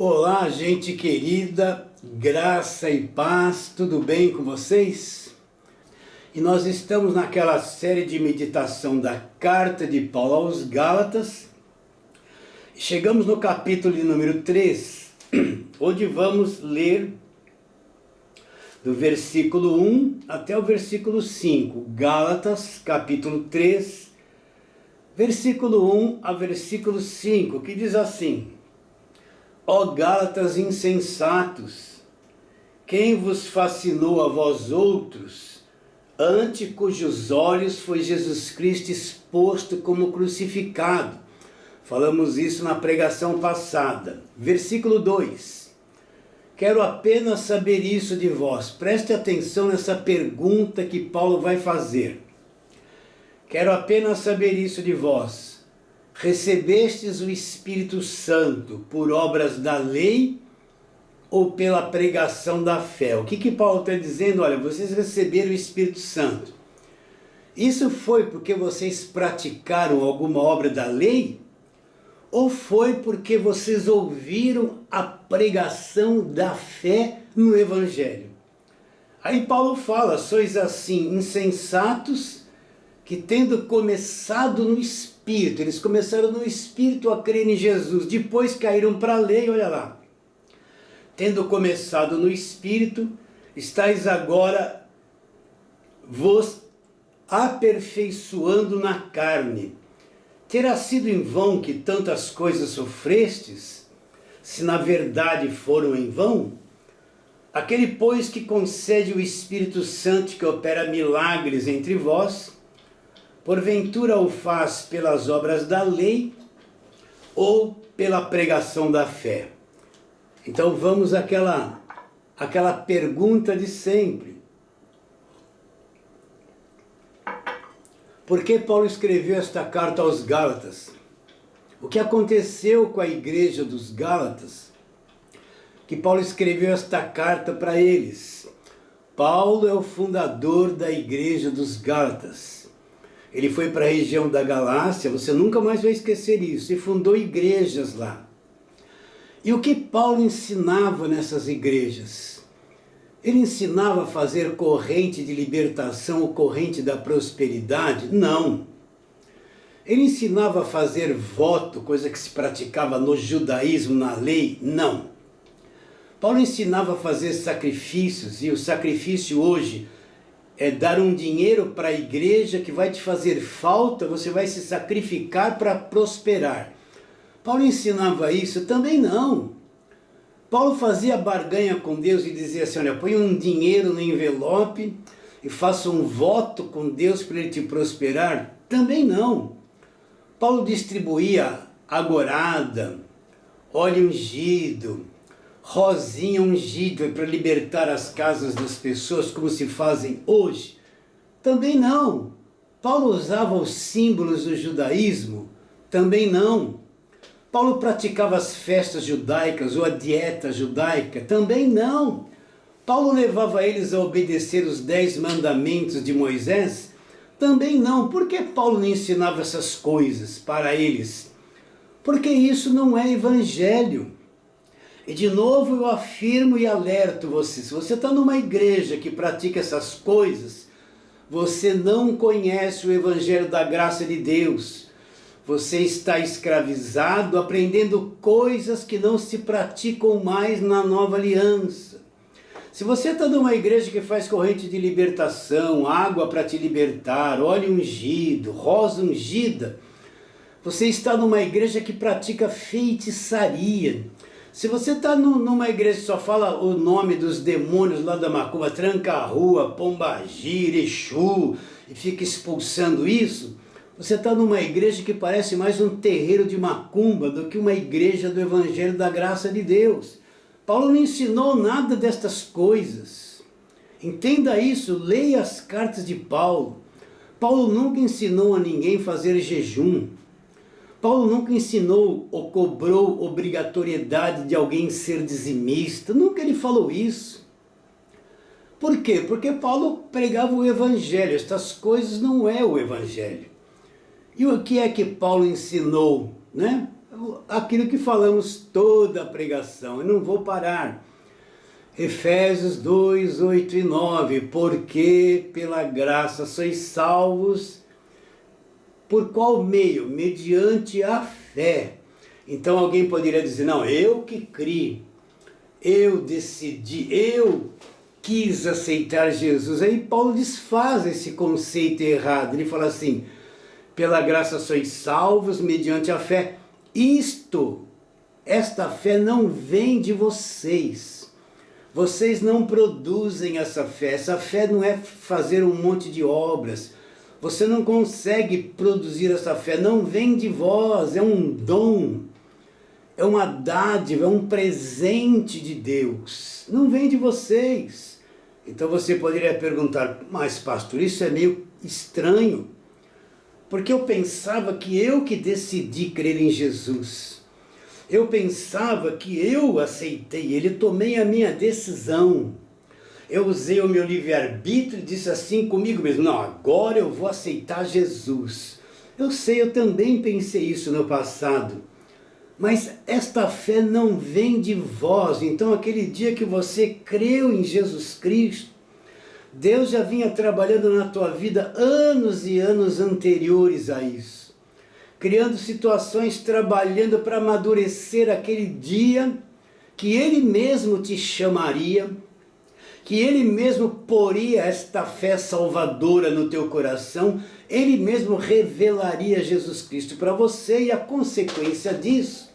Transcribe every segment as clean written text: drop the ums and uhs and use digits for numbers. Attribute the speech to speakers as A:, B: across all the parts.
A: Olá, gente querida, graça e paz, tudo bem com vocês? E nós estamos naquela série de meditação da carta de Paulo aos Gálatas. Chegamos no capítulo de número 3, onde vamos ler do versículo 1 até o versículo 5. Gálatas, capítulo 3, versículo 1 a versículo 5, que diz assim: Ó Gálatas insensatos, quem vos fascinou a vós outros, ante cujos olhos foi Jesus Cristo exposto como crucificado? Falamos isso na pregação passada. Versículo 2. Quero apenas saber isso de vós. Preste atenção nessa pergunta que Paulo vai fazer. Quero apenas saber isso de vós. Recebestes o Espírito Santo por obras da lei ou pela pregação da fé? O que Paulo está dizendo? Olha, vocês receberam o Espírito Santo. Isso foi porque vocês praticaram alguma obra da lei? Ou foi porque vocês ouviram a pregação da fé no Evangelho? Aí Paulo fala, sois assim insensatos, que tendo começado no Espírito, eles começaram no Espírito a crer em Jesus, depois caíram para a lei, olha lá. Tendo começado no Espírito, estáis agora vos aperfeiçoando na carne. Terá sido em vão que tantas coisas sofrestes, se na verdade foram em vão? Aquele, pois, que concede o Espírito Santo que opera milagres entre vós, porventura o faz pelas obras da lei ou pela pregação da fé? Então vamos àquela pergunta de sempre. Por que Paulo escreveu esta carta aos Gálatas? O que aconteceu com a igreja dos Gálatas? Que Paulo escreveu esta carta para eles. Paulo é o fundador da igreja dos Gálatas. Ele foi para a região da Galácia, você nunca mais vai esquecer isso, e fundou igrejas lá. E o que Paulo ensinava nessas igrejas? Ele ensinava a fazer corrente de libertação ou corrente da prosperidade? Não. Ele ensinava a fazer voto, coisa que se praticava no judaísmo, na lei? Não. Paulo ensinava a fazer sacrifícios, e o sacrifício hoje é dar um dinheiro para a igreja que vai te fazer falta, você vai se sacrificar para prosperar. Paulo ensinava isso? Também não. Paulo fazia barganha com Deus e dizia assim, olha, põe um dinheiro no envelope e faça um voto com Deus para ele te prosperar? Também não. Paulo distribuía agorada, óleo ungido, rosinha ungida para libertar as casas das pessoas, como se fazem hoje? Também não. Paulo usava os símbolos do judaísmo? Também não. Paulo praticava as festas judaicas ou a dieta judaica? Também não. Paulo levava eles a obedecer os 10 mandamentos de Moisés? Também não. Por que Paulo não ensinava essas coisas para eles? Porque isso não é evangelho. E de novo eu afirmo e alerto você, se você está numa igreja que pratica essas coisas, você não conhece o Evangelho da graça de Deus. Você está escravizado, aprendendo coisas que não se praticam mais na nova aliança. Se você está numa igreja que faz corrente de libertação, água para te libertar, óleo ungido, rosa ungida, você está numa igreja que pratica feitiçaria. Se você está numa igreja que só fala o nome dos demônios lá da macumba, tranca-rua, pombagira, exu, e fica expulsando isso, você está numa igreja que parece mais um terreiro de macumba do que uma igreja do Evangelho da graça de Deus. Paulo não ensinou nada destas coisas. Entenda isso, leia as cartas de Paulo. Paulo nunca ensinou a ninguém a fazer jejum. Paulo nunca ensinou ou cobrou obrigatoriedade de alguém ser dizimista. Nunca ele falou isso. Por quê? Porque Paulo pregava o Evangelho. Estas coisas não é o Evangelho. E o que é que Paulo ensinou, né? aquilo que falamos toda a pregação. Eu não vou parar. Efésios 2, 8 e 9. Porque pela graça sois salvos, por qual meio? Mediante a fé. Então alguém poderia dizer, não, eu que criei, eu decidi, eu quis aceitar Jesus. Aí Paulo desfaz esse conceito errado. Ele fala assim, pela graça sois salvos mediante a fé. Esta fé não vem de vocês. Vocês não produzem essa fé. Essa fé não é fazer um monte de obras. Você não consegue produzir essa fé. Não vem de vós, é um dom. É uma dádiva, é um presente de Deus. Não vem de vocês. Então você poderia perguntar, mas pastor, isso é meio estranho. Porque eu pensava que eu que decidi crer em Jesus. Eu pensava que eu aceitei Ele, tomei a minha decisão. Eu usei o meu livre-arbítrio e disse assim comigo mesmo, não, agora eu vou aceitar Jesus. Eu sei, eu também pensei isso no passado. Mas esta fé não vem de vós. Então aquele dia que você creu em Jesus Cristo, Deus já vinha trabalhando na tua vida anos e anos anteriores a isso. Criando situações, trabalhando para amadurecer aquele dia que Ele mesmo te chamaria, que Ele mesmo poria esta fé salvadora no teu coração, Ele mesmo revelaria Jesus Cristo para você e a consequência disso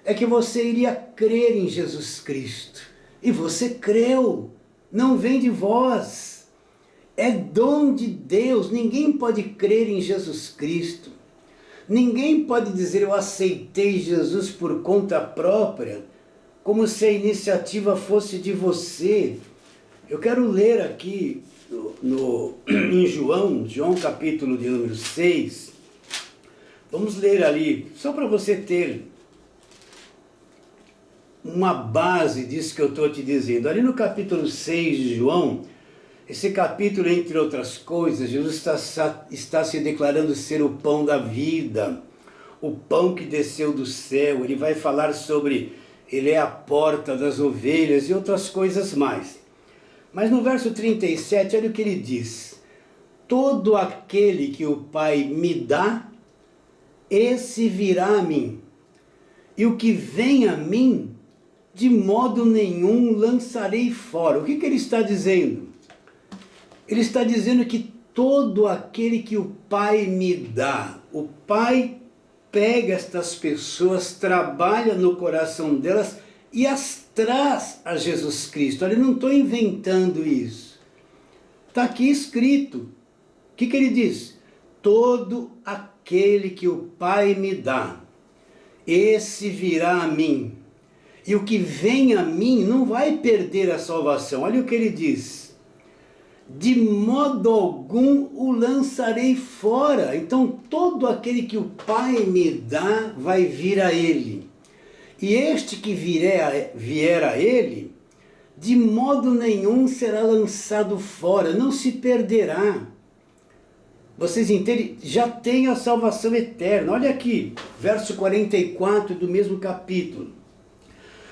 A: é que você iria crer em Jesus Cristo. E você creu. Não vem de vós, é dom de Deus. Ninguém pode crer em Jesus Cristo, ninguém pode dizer eu aceitei Jesus por conta própria, como se a iniciativa fosse de você. Eu quero ler aqui em João capítulo de número 6, vamos ler ali, só para você ter uma base disso que eu estou te dizendo. Ali no capítulo 6 de João, esse capítulo, entre outras coisas, Jesus está se declarando ser o pão da vida, o pão que desceu do céu. Ele vai falar sobre, ele é a porta das ovelhas e outras coisas mais. Mas no verso 37, olha o que ele diz. Todo aquele que o Pai me dá, esse virá a mim. E o que vem a mim, de modo nenhum lançarei fora. O que ele está dizendo? Ele está dizendo que todo aquele que o Pai me dá, o Pai pega estas pessoas, trabalha no coração delas e as traz a Jesus Cristo. Olha, eu não estou inventando isso. Está aqui escrito. O que ele diz? Todo aquele que o Pai me dá, esse virá a mim. E o que vem a mim não vai perder a salvação. Olha o que ele diz. De modo algum o lançarei fora. Então todo aquele que o Pai me dá vai vir a Ele. E este que vier a Ele, de modo nenhum será lançado fora, não se perderá. Vocês entendem? Já tem a salvação eterna. Olha aqui, verso 44 do mesmo capítulo.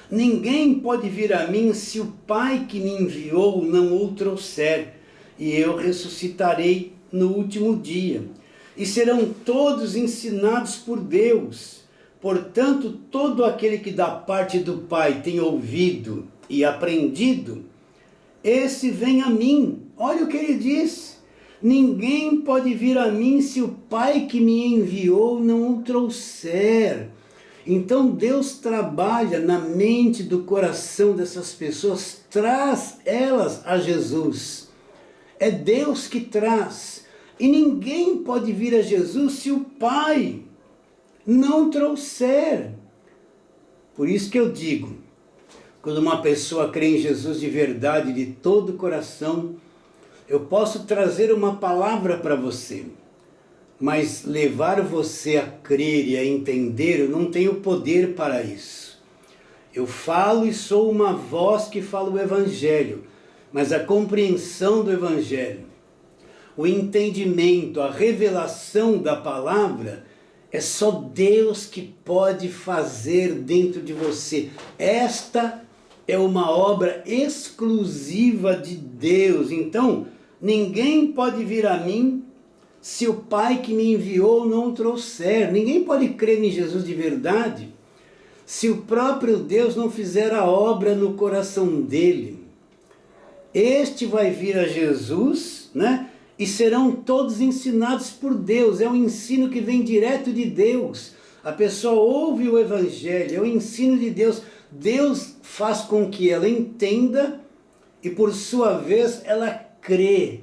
A: Ninguém pode vir a mim se o Pai que me enviou não o trouxer, e eu ressuscitarei no último dia. E serão todos ensinados por Deus. Portanto, todo aquele que da parte do Pai tem ouvido e aprendido, esse vem a mim. Olha o que ele diz. Ninguém pode vir a mim se o Pai que me enviou não o trouxer. Então Deus trabalha na mente do coração dessas pessoas, traz elas a Jesus. É Deus que traz. E ninguém pode vir a Jesus se o Pai não trouxer. Por isso que eu digo, quando uma pessoa crê em Jesus de verdade, de todo o coração, eu posso trazer uma palavra para você. Mas levar você a crer e a entender, eu não tenho poder para isso. Eu falo e sou uma voz que fala o Evangelho, mas a compreensão do Evangelho, o entendimento, a revelação da palavra É só Deus que pode fazer dentro de você. Esta é uma obra exclusiva de Deus. Então, ninguém pode vir a mim se o Pai que me enviou não o trouxer. Ninguém pode crer em Jesus de verdade se o próprio Deus não fizer a obra no coração dele. Este vai vir a Jesus, né? E serão todos ensinados por Deus. É um ensino que vem direto de Deus. A pessoa ouve o Evangelho, é o ensino de Deus. Deus faz com que ela entenda e, por sua vez, ela crê.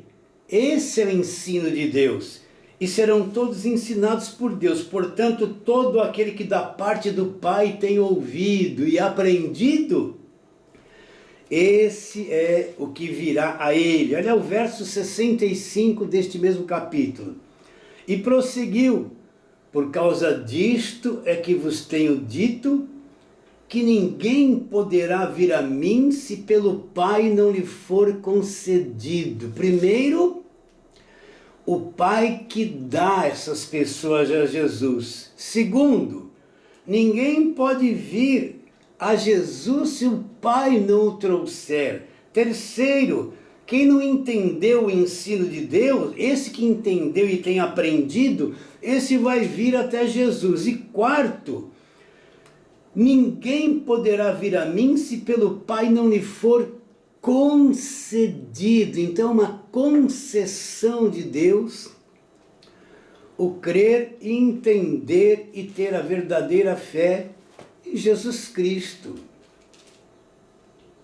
A: Esse é o ensino de Deus. E serão todos ensinados por Deus. Portanto, todo aquele que da parte do Pai tem ouvido e aprendido, esse é o que virá a ele. Olha o verso 65 deste mesmo capítulo. E prosseguiu: por causa disto é que vos tenho dito, que ninguém poderá vir a mim se pelo Pai não lhe for concedido. Primeiro, o Pai que dá essas pessoas a Jesus. Segundo, ninguém pode vir a Jesus se o Pai não o trouxer. Terceiro, quem não entendeu o ensino de Deus, esse que entendeu e tem aprendido, esse vai vir até Jesus. E quarto, ninguém poderá vir a mim se pelo Pai não lhe for concedido. Então, uma concessão de Deus, o crer, entender e ter a verdadeira fé em Jesus Cristo.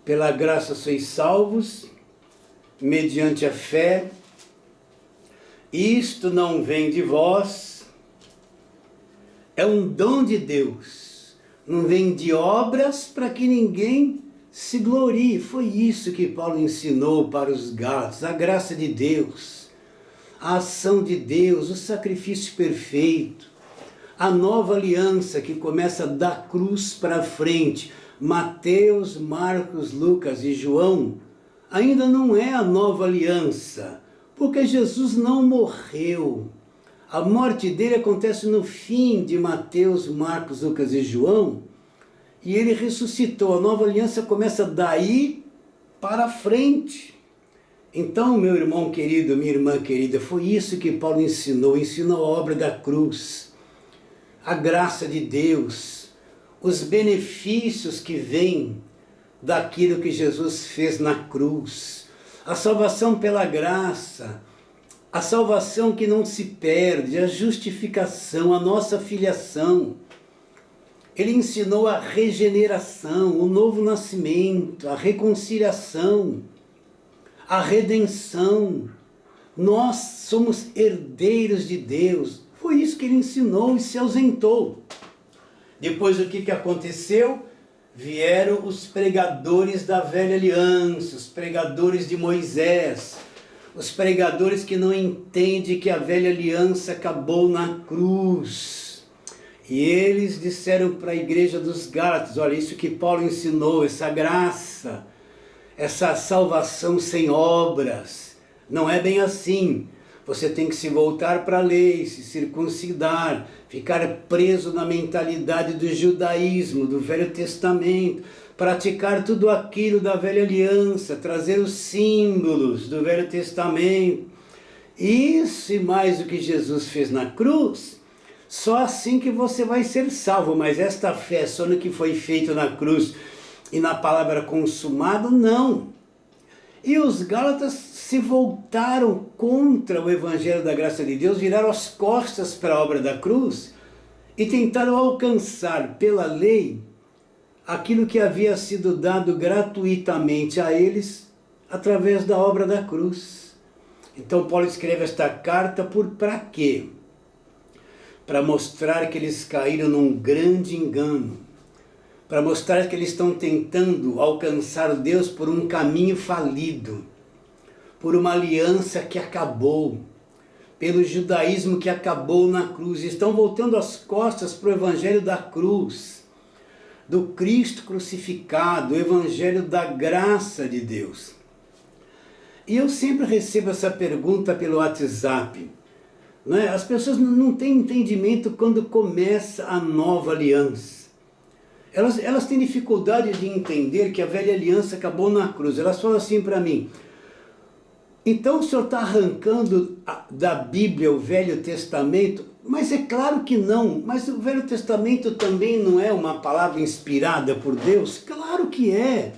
A: Pela graça sois salvos, mediante a fé. Isto não vem de vós, é um dom de Deus. Não vem de obras para que ninguém se glorie. Foi isso que Paulo ensinou para os Gálatas, a graça de Deus, a ação de Deus, o sacrifício perfeito, a nova aliança que começa da cruz para frente. Mateus, Marcos, Lucas e João ainda não é a nova aliança, porque Jesus não morreu. A morte dele acontece no fim de Mateus, Marcos, Lucas e João, e ele ressuscitou. A nova aliança começa daí para frente. Então, meu irmão querido, minha irmã querida, foi isso que Paulo ensinou a obra da cruz, a graça de Deus, os benefícios que vêm daquilo que Jesus fez na cruz, a salvação pela graça, a salvação que não se perde, a justificação, a nossa filiação. Ele ensinou a regeneração, o novo nascimento, a reconciliação, a redenção. Nós somos herdeiros de Deus. Foi isso que ele ensinou e se ausentou. Depois o que aconteceu? Vieram os pregadores da velha aliança, os pregadores de Moisés, os pregadores que não entendem que a velha aliança acabou na cruz. E eles disseram para a igreja dos Gálatas: olha, isso que Paulo ensinou, essa graça, essa salvação sem obras, não é bem assim. Você tem que se voltar para a lei, se circuncidar, ficar preso na mentalidade do judaísmo, do Velho Testamento, praticar tudo aquilo da velha aliança, trazer os símbolos do Velho Testamento. Isso e mais o que Jesus fez na cruz, só assim que você vai ser salvo. Mas esta fé só no que foi feito na cruz e na palavra consumado, não. E os Gálatas se voltaram contra o Evangelho da graça de Deus, viraram as costas para a obra da cruz e tentaram alcançar pela lei aquilo que havia sido dado gratuitamente a eles através da obra da cruz. Então Paulo escreve esta carta para quê? Para mostrar que eles caíram num grande engano, para mostrar que eles estão tentando alcançar Deus por um caminho falido, por uma aliança que acabou, pelo judaísmo que acabou na cruz. Estão voltando as costas para o Evangelho da cruz, do Cristo crucificado, o Evangelho da graça de Deus. E eu sempre recebo essa pergunta pelo WhatsApp: Não é? As pessoas não têm entendimento quando começa a nova aliança. Elas têm dificuldade de entender que a velha aliança acabou na cruz. Elas falam assim para mim: então o senhor está arrancando da Bíblia o Velho Testamento? Mas é claro que não. Mas o Velho Testamento também não é uma palavra inspirada por Deus? Claro que é.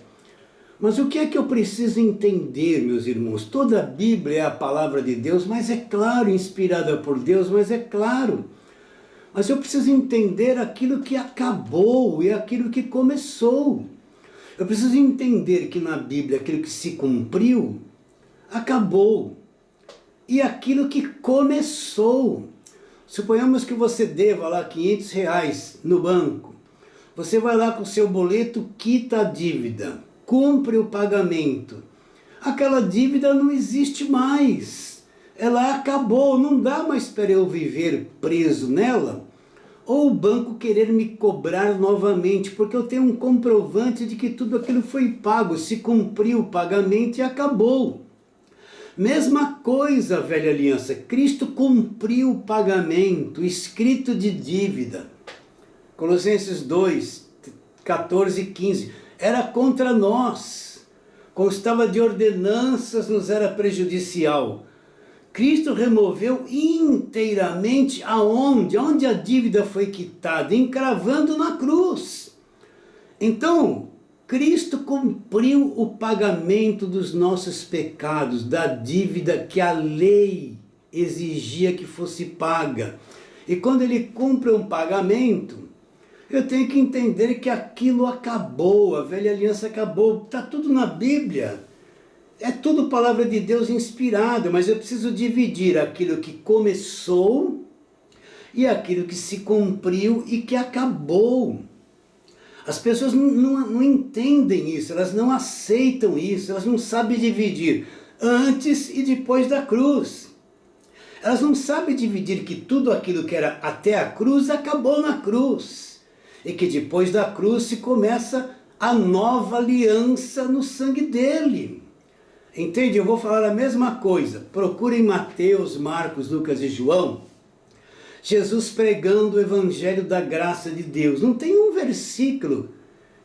A: Mas o que é que eu preciso entender, meus irmãos? Toda a Bíblia é a palavra de Deus, mas é claro, inspirada por Deus, mas é claro. Mas eu preciso entender aquilo que acabou e aquilo que começou. Eu preciso entender que na Bíblia aquilo que se cumpriu, acabou. E aquilo que começou. Suponhamos que você deva lá R$500 no banco. Você vai lá com o seu boleto, quita a dívida, cumpre o pagamento. Aquela dívida não existe mais. Ela acabou, não dá mais para eu viver preso nela. Ou o banco querer me cobrar novamente, porque eu tenho um comprovante de que tudo aquilo foi pago, se cumpriu o pagamento e acabou. Mesma coisa, velha aliança, Cristo cumpriu o pagamento, escrito de dívida. Colossenses 2, 14 e 15. Era contra nós, constava de ordenanças, nos era prejudicial. Cristo removeu inteiramente aonde? Onde a dívida foi quitada? Encravando na cruz. Então, Cristo cumpriu o pagamento dos nossos pecados, da dívida que a lei exigia que fosse paga. E quando ele cumpre um pagamento, eu tenho que entender que aquilo acabou, a velha aliança acabou. Está tudo na Bíblia. É tudo palavra de Deus inspirada, mas eu preciso dividir aquilo que começou e aquilo que se cumpriu e que acabou. As pessoas não entendem isso, elas não aceitam isso, elas não sabem dividir antes e depois da cruz. Elas não sabem dividir que tudo aquilo que era até a cruz acabou na cruz. E que depois da cruz se começa a nova aliança no sangue dele. Entende? Eu vou falar a mesma coisa. Procurem Mateus, Marcos, Lucas e João. Jesus pregando o evangelho da graça de Deus. Não tem um versículo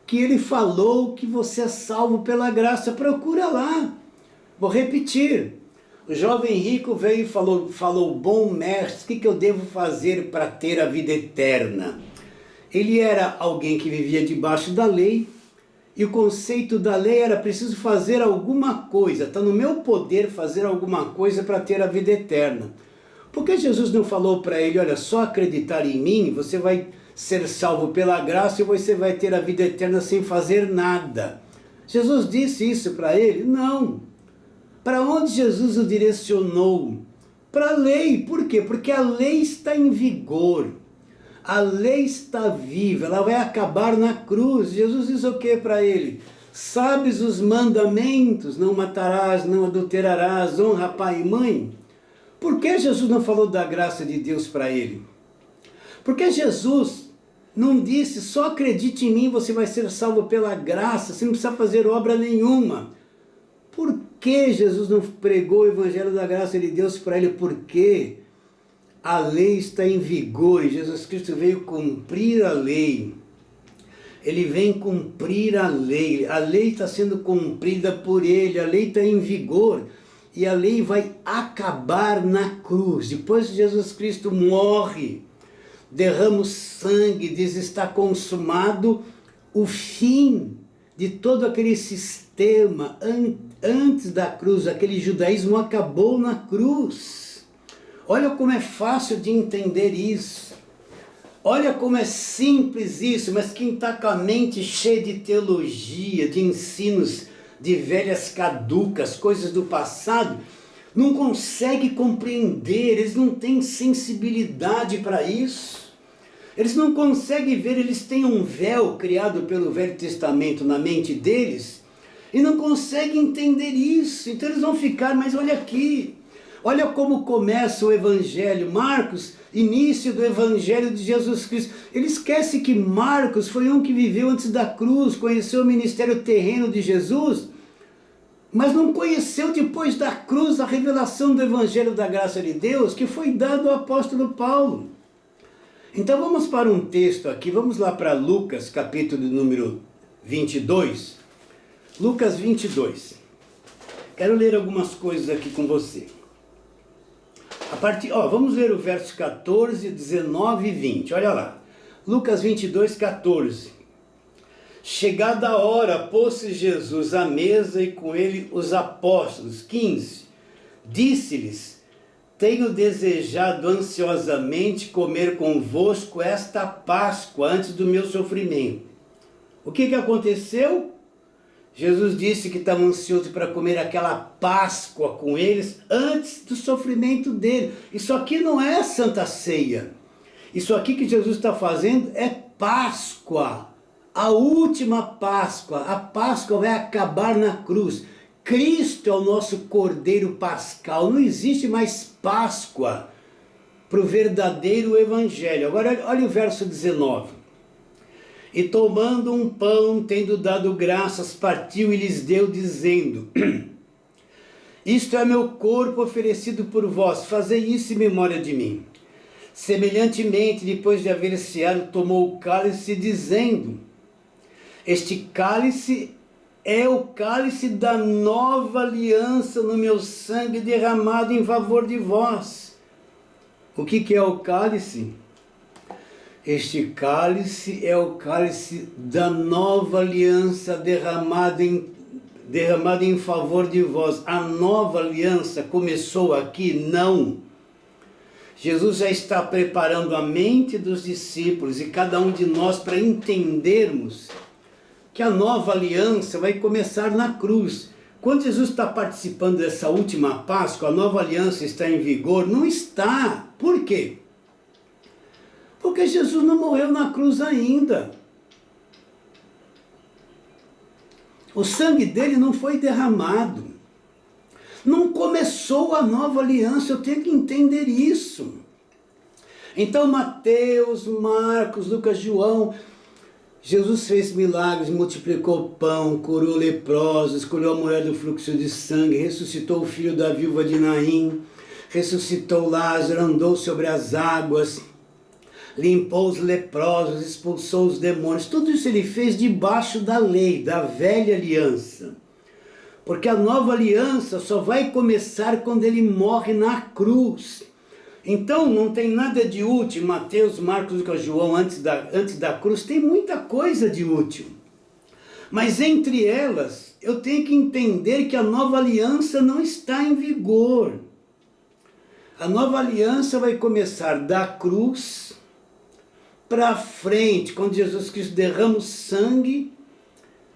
A: que ele falou que você é salvo pela graça. Procura lá. Vou repetir. O jovem rico veio e falou: bom mestre, o que eu devo fazer para ter a vida eterna? Ele era alguém que vivia debaixo da lei. E o conceito da lei era: preciso fazer alguma coisa. Está no meu poder fazer alguma coisa para ter a vida eterna. Por que Jesus não falou para ele: olha, só acreditar em mim, você vai ser salvo pela graça e você vai ter a vida eterna sem fazer nada? Jesus disse isso para ele? Não. Para onde Jesus o direcionou? Para a lei. Por quê? Porque a lei está em vigor. A lei está viva, ela vai acabar na cruz. Jesus diz o que para ele? Sabes os mandamentos: não matarás, não adulterarás, honra pai e mãe. Por que Jesus não falou da graça de Deus para ele? Porque Jesus não disse: só acredite em mim, você vai ser salvo pela graça, você não precisa fazer obra nenhuma. Por que Jesus não pregou o evangelho da graça de Deus para ele? Porque a lei está em vigor e Jesus Cristo veio cumprir a lei. Ele vem cumprir a lei está sendo cumprida por ele, a lei está em vigor. E a lei vai acabar na cruz. Depois que Jesus Cristo morre, derrama o sangue, diz: está consumado, o fim de todo aquele sistema antes da cruz, aquele judaísmo acabou na cruz. Olha como é fácil de entender isso. Olha como é simples isso, mas quem está com a mente cheia de teologia, de ensinos de velhas caducas, coisas do passado, não consegue compreender, eles não têm sensibilidade para isso. Eles não conseguem ver, eles têm um véu criado pelo Velho Testamento na mente deles e não conseguem entender isso. Então eles vão ficar: mas olha aqui, olha como começa o Evangelho. Marcos, início do Evangelho de Jesus Cristo. Ele esquece que Marcos foi um que viveu antes da cruz, conheceu o ministério terreno de Jesus. mas não conheceu depois da cruz a revelação do Evangelho da graça de Deus que foi dado ao apóstolo Paulo. Então vamos para um texto aqui, vamos lá para Lucas, capítulo número 22. Lucas 22. Quero ler algumas coisas aqui com você. Vamos ler o verso 14, 19 e 20, olha lá. Lucas 22, 14. Chegada a hora, pôs-se Jesus à mesa e com ele os apóstolos. 15. Disse-lhes: tenho desejado ansiosamente comer convosco esta Páscoa antes do meu sofrimento. O que aconteceu? Jesus disse que estava ansioso para comer aquela Páscoa com eles antes do sofrimento dele. Isso aqui não é Santa Ceia. Isso aqui que Jesus está fazendo é Páscoa. A última Páscoa. A Páscoa vai acabar na cruz. Cristo é o nosso Cordeiro Pascal. Não existe mais Páscoa para o verdadeiro Evangelho. Agora olha o verso 19. E tomando um pão, tendo dado graças, partiu e lhes deu, dizendo: isto é meu corpo oferecido por vós, fazei isso em memória de mim. Semelhantemente, depois de haver ceado, tomou o cálice, dizendo: este cálice é o cálice da nova aliança no meu sangue derramado em favor de vós. O que é o cálice? Este cálice é o cálice da nova aliança derramado em favor de vós. A nova aliança começou aqui? Não. Jesus já está preparando a mente dos discípulos e cada um de nós para entendermos que a nova aliança vai começar na cruz. Quando Jesus está participando dessa última Páscoa, a nova aliança está em vigor? Não está. Por quê? Porque Jesus não morreu na cruz ainda. O sangue dele não foi derramado. Não começou a nova aliança, eu tenho que entender isso. Então Mateus, Marcos, Lucas, João, Jesus fez milagres, multiplicou pão, curou leprosos, escolheu a mulher do fluxo de sangue, ressuscitou o filho da viúva de Naim, ressuscitou Lázaro, andou sobre as águas, limpou os leprosos, expulsou os demônios. Tudo isso ele fez debaixo da lei, da velha aliança. Porque a nova aliança só vai começar quando ele morre na cruz. Então não tem nada de útil, Mateus, Marcos, Lucas, João, antes da cruz, tem muita coisa de útil. Mas entre elas, eu tenho que entender que a nova aliança não está em vigor. A nova aliança vai começar da cruz para frente, quando Jesus Cristo derrama o sangue,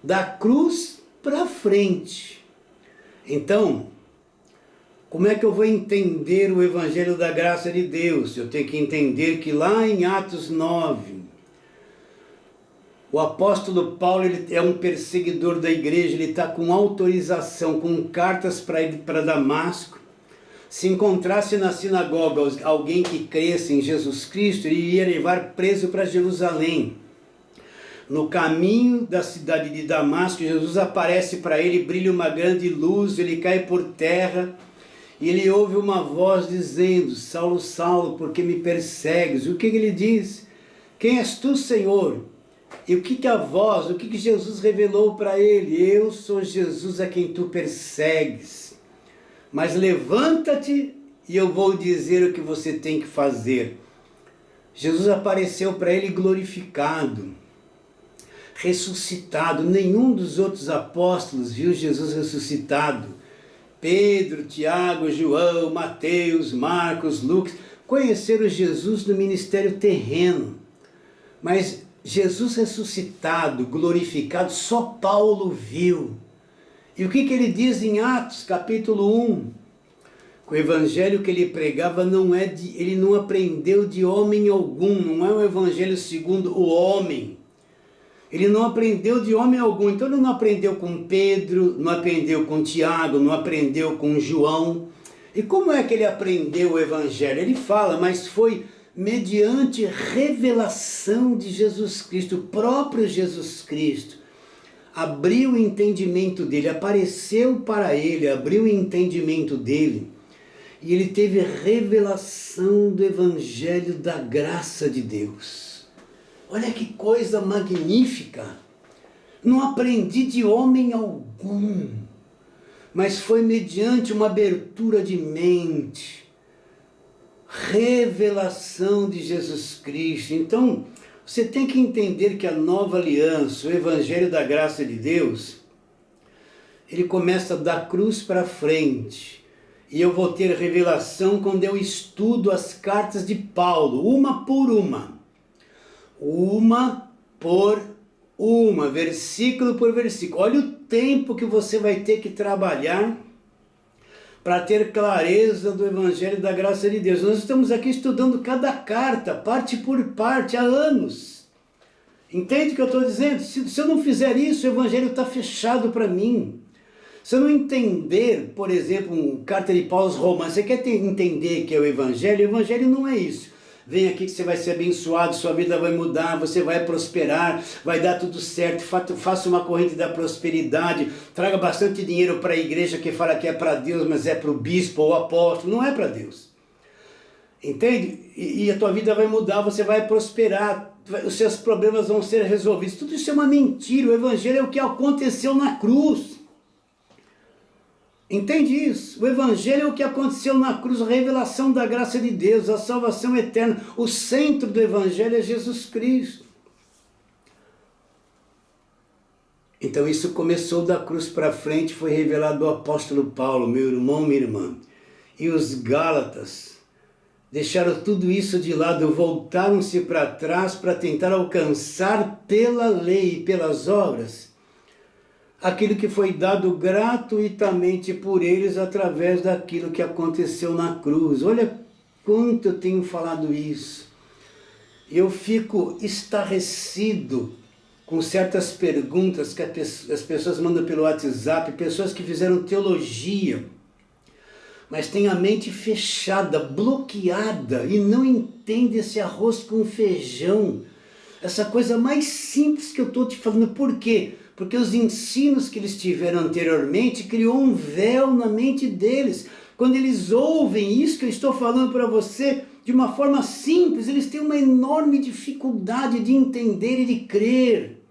A: da cruz para frente. Então, como é que eu vou entender o Evangelho da graça de Deus? Eu tenho que entender que lá em Atos 9, o apóstolo Paulo ele é um perseguidor da igreja, ele está com autorização, com cartas para ir para Damasco. Se encontrasse na sinagoga alguém que cresce em Jesus Cristo, ele iria levar preso para Jerusalém. No caminho da cidade de Damasco, Jesus aparece para ele, brilha uma grande luz, ele cai por terra, e ele ouve uma voz dizendo: Saulo, Saulo, por que me persegues? O que ele diz? Quem és tu, Senhor? E o que Jesus revelou para ele? Eu sou Jesus a quem tu persegues. Mas levanta-te e eu vou dizer o que você tem que fazer. Jesus apareceu para ele glorificado, ressuscitado. Nenhum dos outros apóstolos viu Jesus ressuscitado. Pedro, Tiago, João, Mateus, Marcos, Lucas conheceram Jesus no ministério terreno. Mas Jesus ressuscitado, glorificado, só Paulo viu. E o que ele diz em Atos, capítulo 1? O evangelho que ele pregava ele não aprendeu de homem algum, não é o evangelho segundo o homem. Ele não aprendeu de homem algum, então ele não aprendeu com Pedro, não aprendeu com Tiago, não aprendeu com João. E como é que ele aprendeu o evangelho? Ele fala, mas foi mediante revelação de Jesus Cristo, o próprio Jesus Cristo. abriu o entendimento dele, apareceu para ele, abriu o entendimento dele, e ele teve revelação do Evangelho da graça de Deus. Olha que coisa magnífica! Não aprendi de homem algum, mas foi mediante uma abertura de mente, revelação de Jesus Cristo. Então, você tem que entender que a nova aliança, o Evangelho da graça de Deus, ele começa da cruz para frente. E eu vou ter revelação quando eu estudo as cartas de Paulo, uma por uma. Uma por uma, versículo por versículo. Olha o tempo que você vai ter que trabalhar para ter clareza do Evangelho da graça de Deus. Nós estamos aqui estudando cada carta, parte por parte, há anos. Entende o que eu estou dizendo? Se eu não fizer isso, o Evangelho está fechado para mim. Se eu não entender, por exemplo, uma carta de Paulo aos Romanos, você quer entender que é o Evangelho não é isso. Vem aqui que você vai ser abençoado, sua vida vai mudar, você vai prosperar, vai dar tudo certo, faça uma corrente da prosperidade, traga bastante dinheiro para a igreja que fala que é para Deus, mas é para o bispo ou apóstolo, não é para Deus. Entende? E a tua vida vai mudar, você vai prosperar, os seus problemas vão ser resolvidos. Tudo isso é uma mentira, o Evangelho é o que aconteceu na cruz. Entende isso? O Evangelho é o que aconteceu na cruz, a revelação da graça de Deus, a salvação eterna. O centro do Evangelho é Jesus Cristo. Então isso começou da cruz para frente, foi revelado ao apóstolo Paulo, meu irmão, minha irmã. E os Gálatas deixaram tudo isso de lado, voltaram-se para trás para tentar alcançar pela lei e pelas obras aquilo que foi dado gratuitamente por eles através daquilo que aconteceu na cruz. Olha quanto eu tenho falado isso. Eu fico estarrecido com certas perguntas que as pessoas mandam pelo WhatsApp, pessoas que fizeram teologia, mas têm a mente fechada, bloqueada, e não entendem esse arroz com feijão. Essa coisa mais simples que eu estou te falando. Por quê? Porque os ensinos que eles tiveram anteriormente criou um véu na mente deles. Quando eles ouvem isso que eu estou falando para você de uma forma simples, eles têm uma enorme dificuldade de entender e de crer.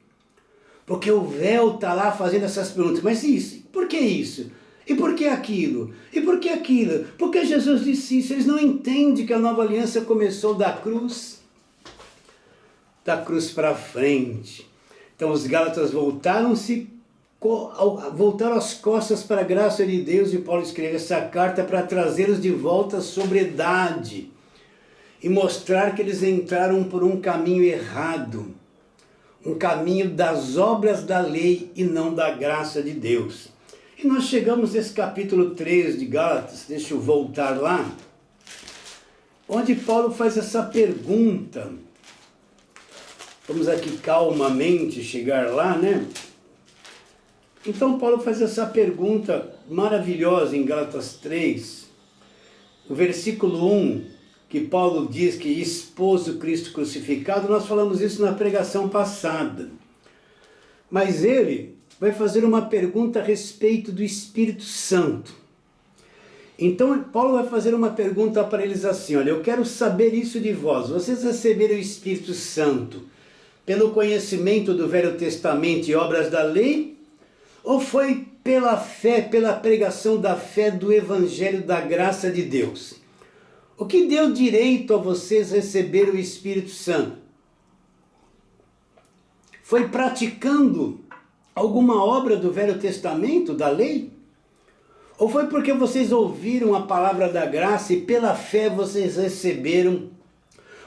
A: Porque o véu está lá fazendo essas perguntas. Mas isso, por que isso? E por que aquilo? E por que aquilo? Por que Jesus disse isso? Eles não entendem que a nova aliança começou da cruz para frente. Então os Gálatas voltaram as costas para a graça de Deus, e Paulo escreve essa carta para trazê-los de volta à sobriedade e mostrar que eles entraram por um caminho errado, um caminho das obras da lei e não da graça de Deus. E nós chegamos nesse capítulo 3 de Gálatas, deixa eu voltar lá, onde Paulo faz essa pergunta. Vamos aqui calmamente chegar lá, né? Então Paulo faz essa pergunta maravilhosa em Gálatas 3, no versículo 1, que Paulo diz que expôs o Cristo crucificado. Nós falamos isso na pregação passada. Mas ele vai fazer uma pergunta a respeito do Espírito Santo. Então Paulo vai fazer uma pergunta para eles assim: olha, eu quero saber isso de vós. Vocês receberam o Espírito Santo pelo conhecimento do Velho Testamento e obras da lei? Ou foi pela fé, pela pregação da fé do Evangelho da graça de Deus? O que deu direito a vocês receber o Espírito Santo? Foi praticando alguma obra do Velho Testamento, da lei? Ou foi porque vocês ouviram a palavra da graça e pela fé vocês receberam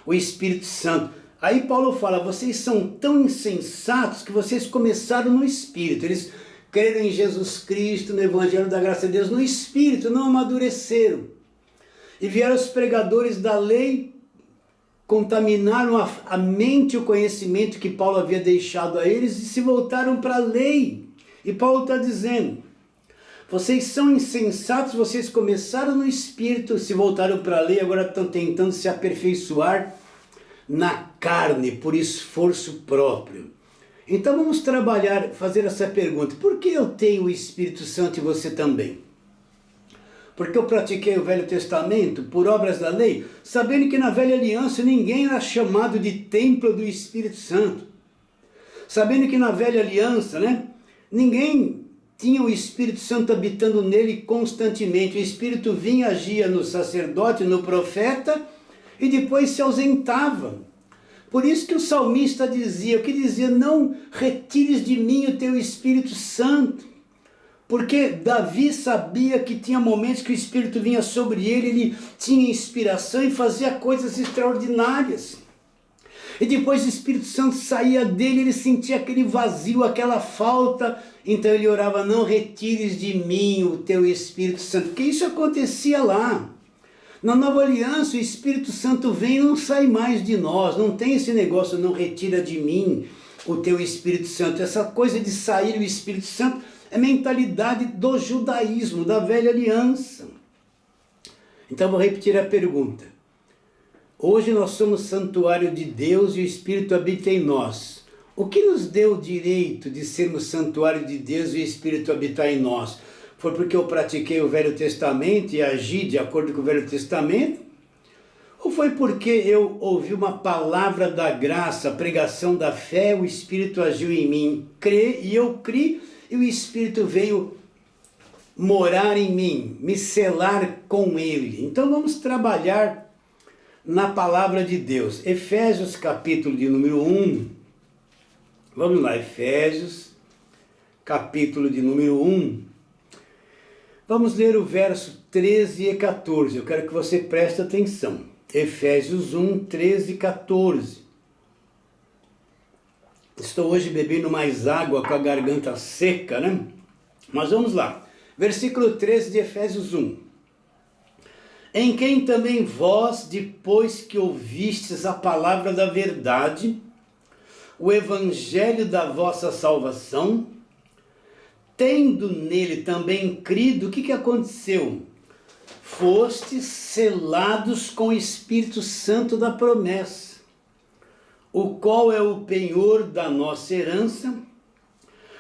A: o Espírito Santo? Aí Paulo fala: vocês são tão insensatos que vocês começaram no Espírito. Eles creram em Jesus Cristo, no Evangelho da graça de Deus, no Espírito, não amadureceram. E vieram os pregadores da lei, contaminaram a mente e o conhecimento que Paulo havia deixado a eles e se voltaram para a lei. E Paulo está dizendo: vocês são insensatos, vocês começaram no Espírito, se voltaram para a lei, agora estão tentando se aperfeiçoar na carne, por esforço próprio. Então vamos trabalhar, fazer essa pergunta. Por que eu tenho o Espírito Santo e você também? Porque eu pratiquei o Velho Testamento por obras da lei, sabendo que na Velha Aliança ninguém era chamado de templo do Espírito Santo. Sabendo que na Velha Aliança, ninguém tinha o Espírito Santo habitando nele constantemente. O Espírito vinha, agia no sacerdote, no profeta, e depois se ausentava. Por isso que o salmista dizia, o que dizia, não retires de mim o teu Espírito Santo. Porque Davi sabia que tinha momentos que o Espírito vinha sobre ele, ele tinha inspiração e fazia coisas extraordinárias. E depois o Espírito Santo saía dele, ele sentia aquele vazio, aquela falta. Então ele orava, não retires de mim o teu Espírito Santo. Porque isso acontecia lá. Na Nova Aliança, o Espírito Santo vem e não sai mais de nós. Não tem esse negócio, não retira de mim o teu Espírito Santo. Essa coisa de sair o Espírito Santo é mentalidade do judaísmo, da Velha Aliança. Então vou repetir a pergunta. Hoje nós somos santuário de Deus e o Espírito habita em nós. O que nos deu o direito de sermos santuário de Deus e o Espírito habitar em nós? Foi porque eu pratiquei o Velho Testamento e agi de acordo com o Velho Testamento? Ou foi porque eu ouvi uma palavra da graça, a pregação da fé, o Espírito agiu em mim, e eu criei, e o Espírito veio morar em mim, me selar com Ele. Então vamos trabalhar na palavra de Deus. Efésios capítulo de número 1. Vamos lá, Efésios capítulo de número 1. Vamos ler o verso 13 e 14. Eu quero que você preste atenção. Efésios 1, 13 e 14. Estou hoje bebendo mais água com a garganta seca, Mas vamos lá. Versículo 13 de Efésios 1. Em quem também vós, depois que ouvistes a palavra da verdade, o evangelho da vossa salvação, tendo nele também crido, o que aconteceu? Fostes selados com o Espírito Santo da promessa, o qual é o penhor da nossa herança,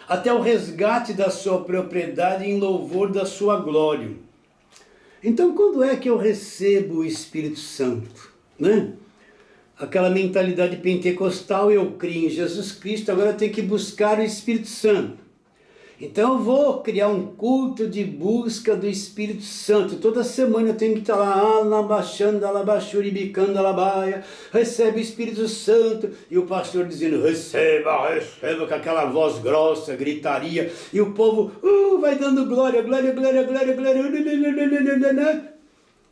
A: até o resgate da sua propriedade em louvor da sua glória. Então, quando é que eu recebo o Espírito Santo? Aquela mentalidade pentecostal, eu creio em Jesus Cristo, agora eu tenho que buscar o Espírito Santo. Então eu vou criar um culto de busca do Espírito Santo. Toda semana eu tenho que estar lá, alabaxando, alabaxuribicando, alabaia, recebe o Espírito Santo. E o pastor dizendo, receba, receba, com aquela voz grossa, gritaria. E o povo vai dando glória, glória, glória, glória, glória.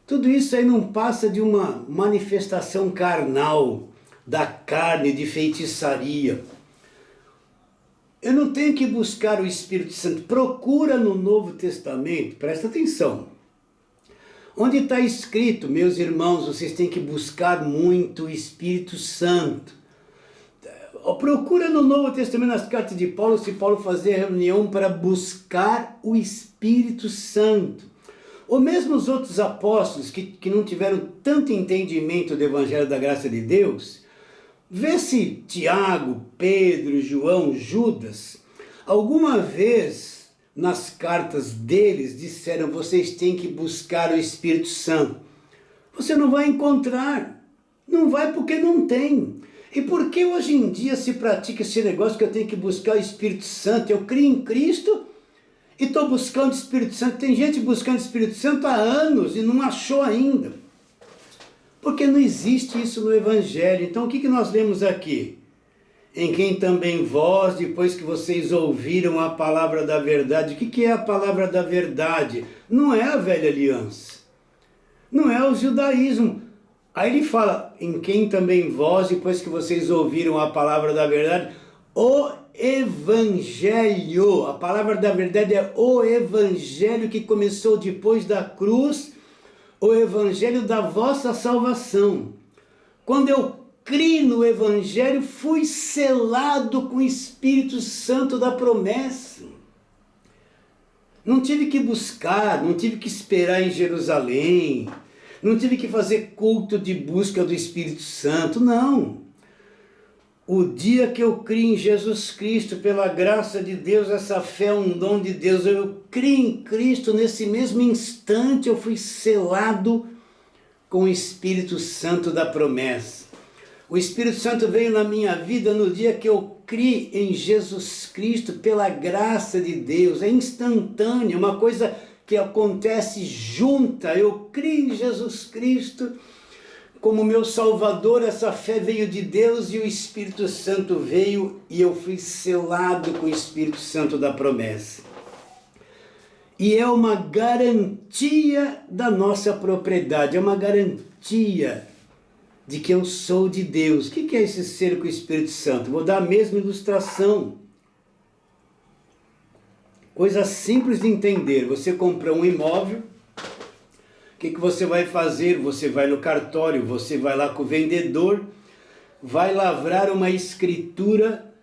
A: Tudo isso aí não passa de uma manifestação carnal, da carne, de feitiçaria. Eu não tenho que buscar o Espírito Santo. Procura no Novo Testamento, presta atenção. Onde está escrito, meus irmãos, vocês têm que buscar muito o Espírito Santo. Procura no Novo Testamento, nas cartas de Paulo, se Paulo fazia reunião para buscar o Espírito Santo. Ou mesmo os outros apóstolos que não tiveram tanto entendimento do Evangelho da Graça de Deus, vê se Tiago, Pedro, João, Judas, alguma vez nas cartas deles disseram, vocês têm que buscar o Espírito Santo. Você não vai encontrar, não vai porque não tem. E por que hoje em dia se pratica esse negócio que eu tenho que buscar o Espírito Santo? Eu creio em Cristo e estou buscando o Espírito Santo. Tem gente buscando o Espírito Santo há anos e não achou ainda. Porque não existe isso no Evangelho. Então o que nós lemos aqui? Em quem também vós, depois que vocês ouviram a palavra da verdade. O que é a palavra da verdade? Não é a velha aliança. Não é o judaísmo. Aí ele fala, em quem também vós, depois que vocês ouviram a palavra da verdade, o Evangelho. A palavra da verdade é o Evangelho que começou depois da cruz, o Evangelho da vossa salvação. Quando eu criei no Evangelho, fui selado com o Espírito Santo da promessa. Não tive que buscar, não tive que esperar em Jerusalém, não tive que fazer culto de busca do Espírito Santo, não. O dia que eu criei em Jesus Cristo, pela graça de Deus, essa fé é um dom de Deus. Eu criei em Cristo, nesse mesmo instante eu fui selado com o Espírito Santo da promessa. O Espírito Santo veio na minha vida no dia que eu criei em Jesus Cristo, pela graça de Deus. É instantâneo, uma coisa que acontece junta. Eu criei em Jesus Cristo como meu Salvador, essa fé veio de Deus e o Espírito Santo veio e eu fui selado com o Espírito Santo da promessa. E é uma garantia da nossa propriedade, é uma garantia de que eu sou de Deus. O que é esse ser com o Espírito Santo? Vou dar a mesma ilustração. Coisa simples de entender. Você compra um imóvel, o que você vai fazer? Você vai no cartório, você vai lá com o vendedor, vai lavrar uma escritura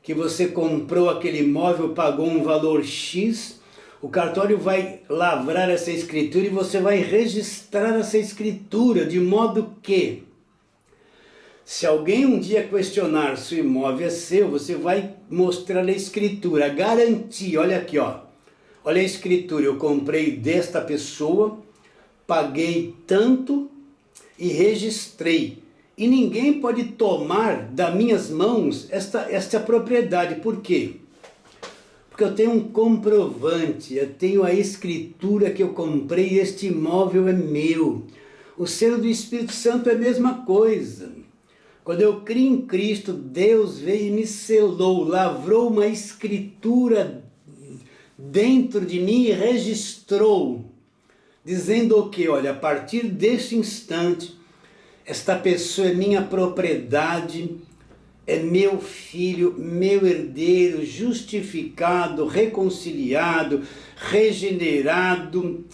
A: que você comprou aquele imóvel, pagou um valor X, o cartório vai lavrar essa escritura e você vai registrar essa escritura, de modo que, se alguém um dia questionar se o imóvel é seu, você vai mostrar a escritura, garantia, olha aqui, ó, olha a escritura, eu comprei desta pessoa, paguei tanto e registrei. E ninguém pode tomar das minhas mãos esta propriedade. Por quê? Porque eu tenho um comprovante, eu tenho a escritura que eu comprei, este imóvel é meu. O selo do Espírito Santo é a mesma coisa. Quando eu criei em Cristo, Deus veio e me selou, lavrou uma escritura dentro de mim e registrou, dizendo o que? Olha, a partir deste instante, esta pessoa é minha propriedade, é meu filho, meu herdeiro, justificado, reconciliado, regenerado.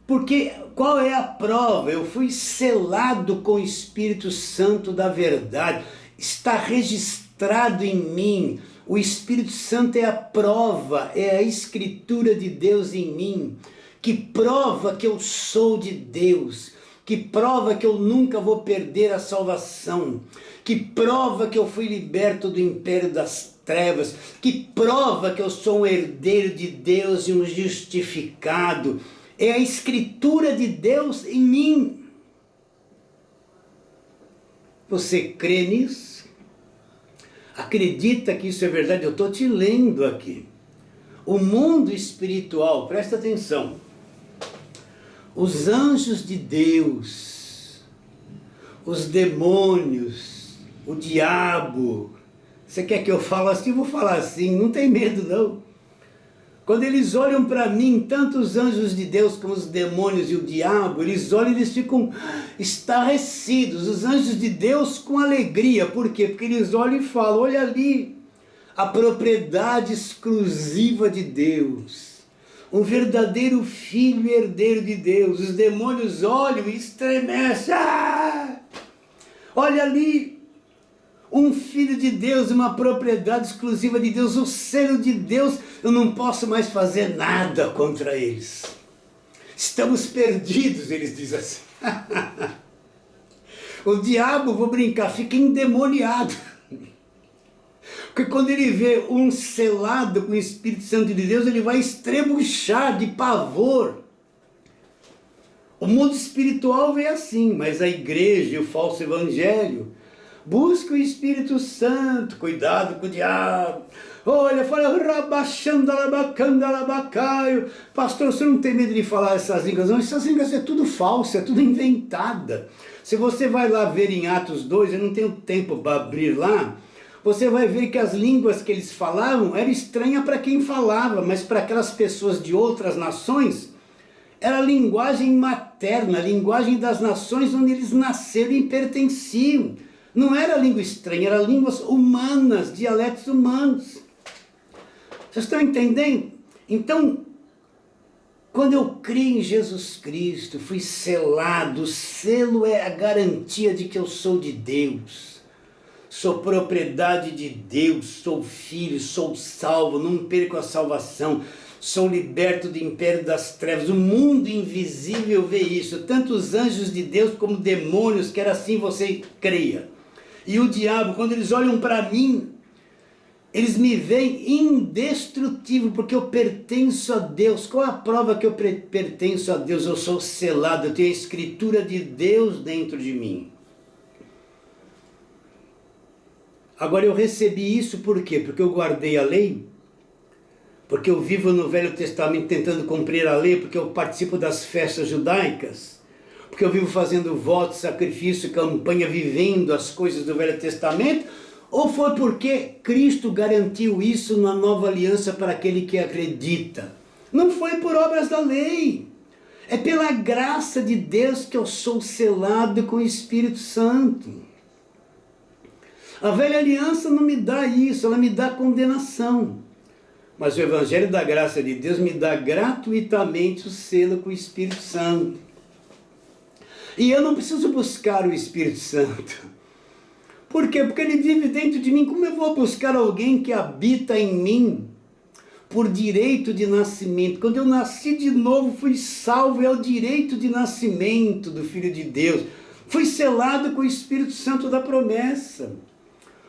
A: Porque qual é a prova? Eu fui selado com o Espírito Santo da verdade, está registrado em mim. O Espírito Santo é a prova, é a escritura de Deus em mim, que prova que eu sou de Deus, que prova que eu nunca vou perder a salvação, que prova que eu fui liberto do império das trevas, que prova que eu sou um herdeiro de Deus e um justificado. É a escritura de Deus em mim. Você crê nisso? Acredita que isso é verdade? Eu estou te lendo aqui. O mundo espiritual, presta atenção. Os anjos de Deus, os demônios, o diabo. Você quer que eu fale assim? Eu vou falar assim, não tem medo não. Quando eles olham para mim, tanto os anjos de Deus como os demônios e o diabo, eles olham e eles ficam estarrecidos. Os anjos de Deus com alegria. Por quê? Porque eles olham e falam, olha ali, a propriedade exclusiva de Deus. Um verdadeiro filho e herdeiro de Deus. Os demônios olham e estremecem. Ah! Olha ali, um filho de Deus, uma propriedade exclusiva de Deus, o selo de Deus, eu não posso mais fazer nada contra eles. Estamos perdidos, eles dizem assim. O diabo, vou brincar, fica endemoniado. Porque quando ele vê um selado com o Espírito Santo de Deus, ele vai estrebuchar de pavor. O mundo espiritual vê assim, mas a igreja e o falso evangelho busca o Espírito Santo, cuidado com o diabo. Olha, fala, rabachandalabacandabacaio. Pastor, você não tem medo de falar essas línguas? Não, essas línguas é tudo falso, é tudo inventada. Se você vai lá ver em Atos 2, eu não tenho tempo para abrir lá, você vai ver que as línguas que eles falavam eram estranhas para quem falava, mas para aquelas pessoas de outras nações, era a linguagem materna, a linguagem das nações onde eles nasceram e pertenciam. Não era língua estranha, eram línguas humanas, dialetos humanos. Vocês estão entendendo? Então, quando eu criei em Jesus Cristo, fui selado, o selo é a garantia de que eu sou de Deus. Sou propriedade de Deus, sou filho, sou salvo, não perco a salvação. Sou liberto do império das trevas. O mundo invisível vê isso. Tanto os anjos de Deus como demônios, quer assim você creia. E o diabo, quando eles olham para mim, eles me veem indestrutível, porque eu pertenço a Deus. Qual é a prova que eu pertenço a Deus? Eu sou selado, eu tenho a escritura de Deus dentro de mim. Agora eu recebi isso por quê? Porque eu guardei a lei? Porque eu vivo no Velho Testamento tentando cumprir a lei? Porque eu participo das festas judaicas? Porque eu vivo fazendo voto, sacrifício, campanha, vivendo as coisas do Velho Testamento? Ou foi porque Cristo garantiu isso na nova aliança para aquele que acredita? Não foi por obras da lei. É pela graça de Deus que eu sou selado com o Espírito Santo. A velha aliança não me dá isso, ela me dá condenação. Mas o Evangelho da graça de Deus me dá gratuitamente o selo com o Espírito Santo. E eu não preciso buscar o Espírito Santo. Por quê? Porque ele vive dentro de mim. Como eu vou buscar alguém que habita em mim por direito de nascimento? Quando eu nasci de novo, fui salvo, é o direito de nascimento do Filho de Deus. Fui selado com o Espírito Santo da promessa.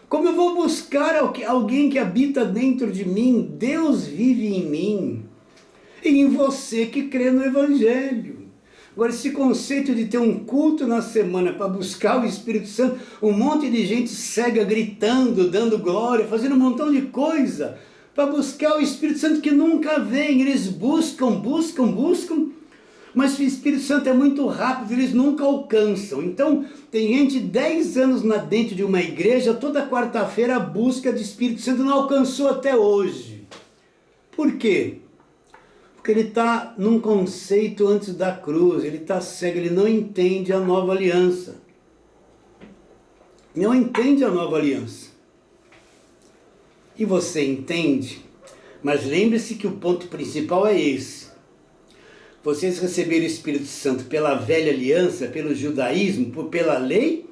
A: Como eu vou buscar alguém que habita dentro de mim? Deus vive em mim e em você que crê no Evangelho. Agora, esse conceito de ter um culto na semana para buscar o Espírito Santo, um monte de gente cega gritando, dando glória, fazendo um montão de coisa para buscar o Espírito Santo que nunca vem. Eles buscam, mas o Espírito Santo é muito rápido, eles nunca alcançam. Então, tem gente 10 anos dentro de uma igreja, toda quarta-feira a busca de Espírito Santo não alcançou até hoje. Por quê? Porque ele está num conceito antes da cruz, ele está cego, ele não entende a nova aliança. Não entende a nova aliança. E você entende? Mas lembre-se que o ponto principal é esse. Vocês receberam o Espírito Santo pela velha aliança, pelo judaísmo, pela lei?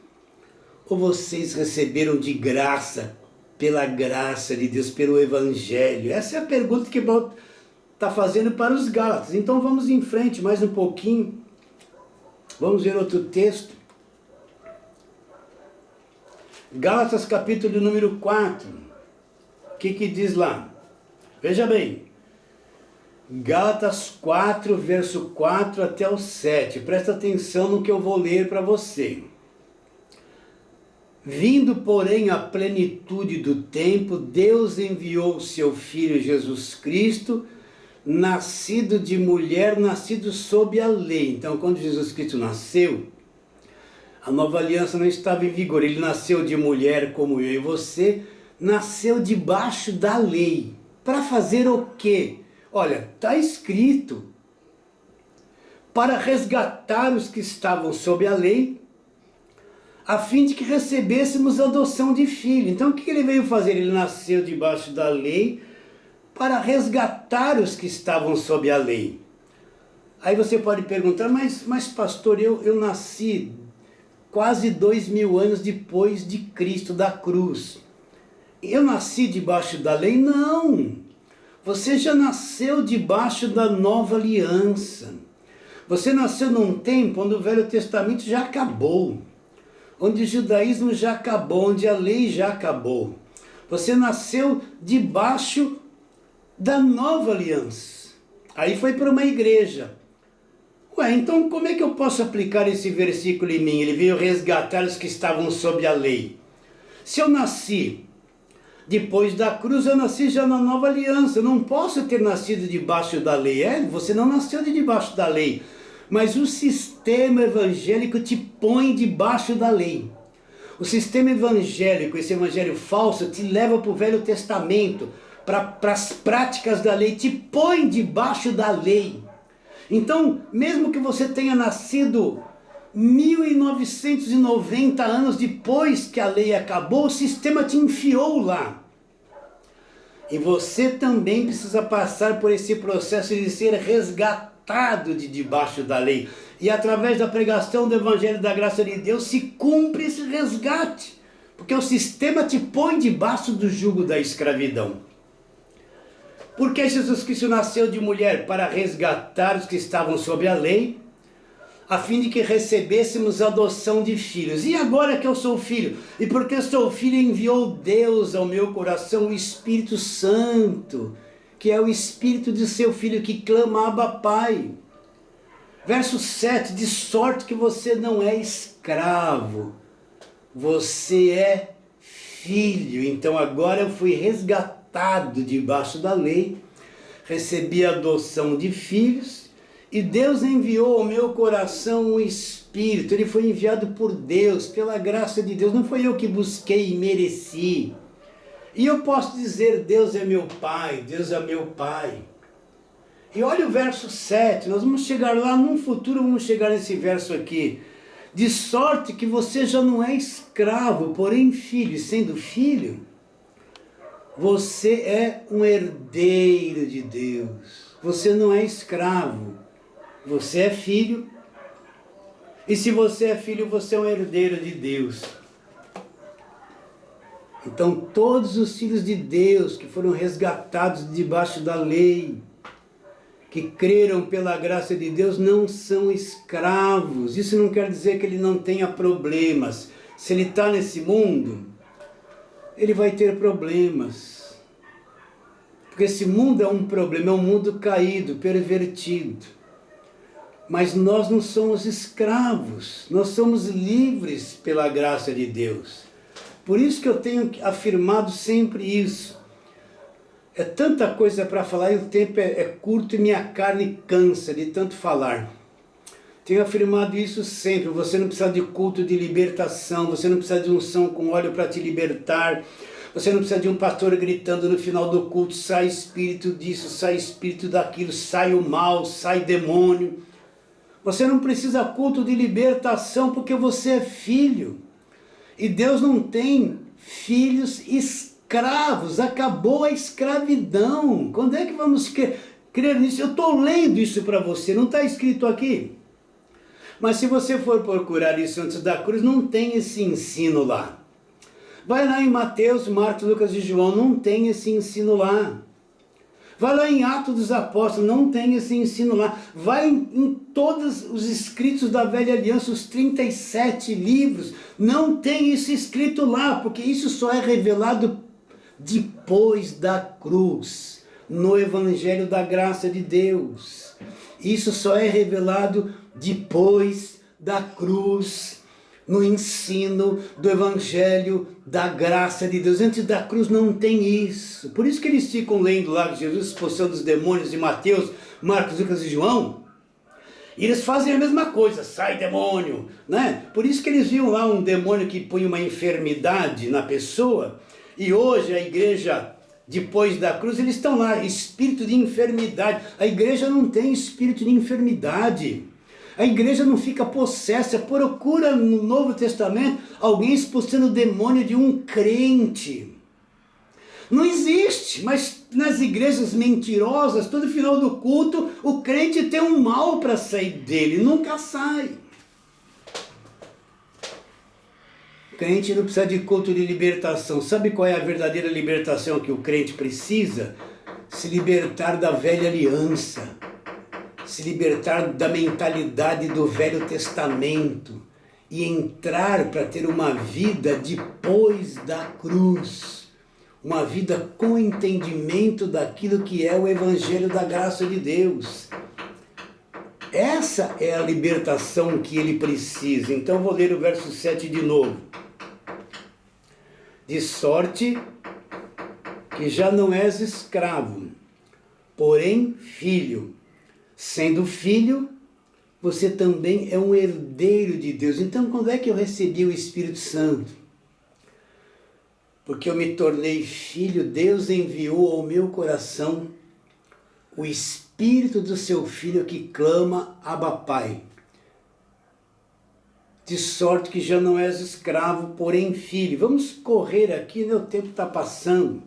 A: Ou vocês receberam de graça, pela graça de Deus, pelo Evangelho? Essa é a pergunta que Paulo está fazendo para os Gálatas. Então vamos em frente mais um pouquinho. Vamos ver outro texto. Gálatas capítulo número 4. O que diz lá? Veja bem. Gálatas 4, verso 4 até o 7. Presta atenção no que eu vou ler para você. Vindo, porém, a plenitude do tempo, Deus enviou o seu Filho Jesus Cristo, nascido de mulher, nascido sob a lei. Então, quando Jesus Cristo nasceu, a nova aliança não estava em vigor. Ele nasceu de mulher como eu e você, nasceu debaixo da lei. Para fazer o quê? Olha, está escrito, para resgatar os que estavam sob a lei, a fim de que recebêssemos a adoção de filho. Então, o que ele veio fazer? Ele nasceu debaixo da lei, para resgatar os que estavam sob a lei. Aí você pode perguntar, mas pastor, eu nasci quase 2000 anos depois de Cristo, da cruz. Eu nasci debaixo da lei? Não! Você já nasceu debaixo da nova aliança. Você nasceu num tempo onde o Velho Testamento já acabou, onde o judaísmo já acabou, onde a lei já acabou. Você nasceu debaixo da nova aliança. Aí foi para uma igreja. Ué, então como é que eu posso aplicar esse versículo em mim? Ele veio resgatar os que estavam sob a lei. Se eu nasci depois da cruz, eu nasci já na nova aliança. Eu não posso ter nascido debaixo da lei. Você não nasceu debaixo da lei. Mas o sistema evangélico te põe debaixo da lei. O sistema evangélico, esse evangelho falso, te leva para o Velho Testamento, para as práticas da lei, te põe debaixo da lei. Então, mesmo que você tenha nascido 1990 anos depois que a lei acabou, o sistema te enfiou lá. E você também precisa passar por esse processo de ser resgatado de debaixo da lei. E através da pregação do Evangelho da Graça de Deus se cumpre esse resgate. Porque o sistema te põe debaixo do jugo da escravidão. Porque Jesus Cristo nasceu de mulher? Para resgatar os que estavam sob a lei, a fim de que recebêssemos a adoção de filhos. E agora que eu sou filho, e porque sou filho, enviou Deus ao meu coração o Espírito Santo, que é o Espírito de seu Filho, que clama Abba Pai. Verso 7, de sorte que você não é escravo, você é filho. Então agora eu fui resgatado debaixo da lei, recebi a adoção de filhos, e Deus enviou ao meu coração o Espírito. Ele foi enviado por Deus, pela graça de Deus. Não foi eu que busquei e mereci. E eu posso dizer, Deus é meu Pai, Deus é meu Pai. E olha o verso 7, nós vamos chegar lá, num futuro vamos chegar nesse verso aqui. De sorte que você já não é escravo, porém filho, e sendo filho, você é um herdeiro de Deus. Você não é escravo, você é filho. E se você é filho, você é um herdeiro de Deus. Então todos os filhos de Deus que foram resgatados debaixo da lei, que creram pela graça de Deus, não são escravos. Isso não quer dizer que ele não tenha problemas. Se ele está nesse mundo, ele vai ter problemas. Porque esse mundo é um problema, é um mundo caído, pervertido. Mas nós não somos escravos, nós somos livres pela graça de Deus. Por isso que eu tenho afirmado sempre isso. É tanta coisa para falar e o tempo é curto e minha carne cansa de tanto falar. Tenho afirmado isso sempre. Você não precisa de culto de libertação, você não precisa de unção com óleo para te libertar. Você não precisa de um pastor gritando no final do culto, sai espírito disso, sai espírito daquilo, sai o mal, sai demônio. Você não precisa culto de libertação porque você é filho. E Deus não tem filhos escravos, acabou a escravidão. Quando é que vamos crer nisso? Eu estou lendo isso para você, não está escrito aqui. Mas se você for procurar isso antes da cruz, não tem esse ensino lá. Vai lá em Mateus, Marcos, Lucas e João, não tem esse ensino lá. Vai lá em Atos dos Apóstolos, não tem esse ensino lá. Vai em todos os escritos da Velha Aliança, os 37 livros, não tem isso escrito lá, porque isso só é revelado depois da cruz, no Evangelho da Graça de Deus. Isso só é revelado depois da cruz, no ensino do Evangelho da Graça de Deus. Antes da cruz não tem isso. Por isso que eles ficam lendo lá Jesus expulsando os demônios de Mateus, Marcos, Lucas e João. E eles fazem a mesma coisa, sai demônio, né? Por isso que eles viam lá um demônio que põe uma enfermidade na pessoa. E hoje a igreja, depois da cruz, eles estão lá, espírito de enfermidade. A igreja não tem espírito de enfermidade. A igreja não fica possessa. Procura no Novo Testamento alguém expulsando o demônio de um crente. Não existe, mas nas igrejas mentirosas, todo final do culto, o crente tem um mal para sair dele, nunca sai. O crente não precisa de culto de libertação. Sabe qual é a verdadeira libertação que o crente precisa? Se libertar da velha aliança. Se libertar da mentalidade do Velho Testamento e entrar para ter uma vida depois da cruz, uma vida com entendimento daquilo que é o Evangelho da Graça de Deus. Essa é a libertação que ele precisa. Então vou ler o verso 7 de novo. De sorte que já não és escravo, porém filho. Sendo filho, você também é um herdeiro de Deus. Então, quando é que eu recebi o Espírito Santo? Porque eu me tornei filho, Deus enviou ao meu coração o Espírito do seu Filho que clama Abba Pai. De sorte que já não és escravo, porém filho. Vamos correr aqui, né? O tempo está passando.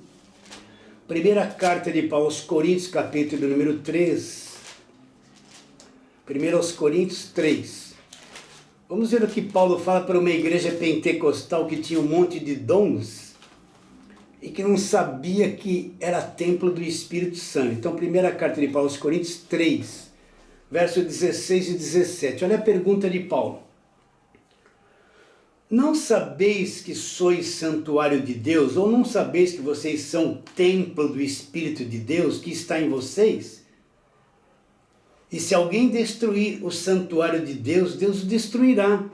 A: Primeira carta de Paulo aos Coríntios, capítulo número 3. 1 aos Coríntios 3. Vamos ver o que Paulo fala para uma igreja pentecostal que tinha um monte de dons e que não sabia que era templo do Espírito Santo. Então, primeira carta de Paulo aos Coríntios 3, verso 16 e 17. Olha a pergunta de Paulo. Não sabeis que sois santuário de Deus, ou não sabeis que vocês são templo do Espírito de Deus que está em vocês? E se alguém destruir o santuário de Deus, Deus o destruirá.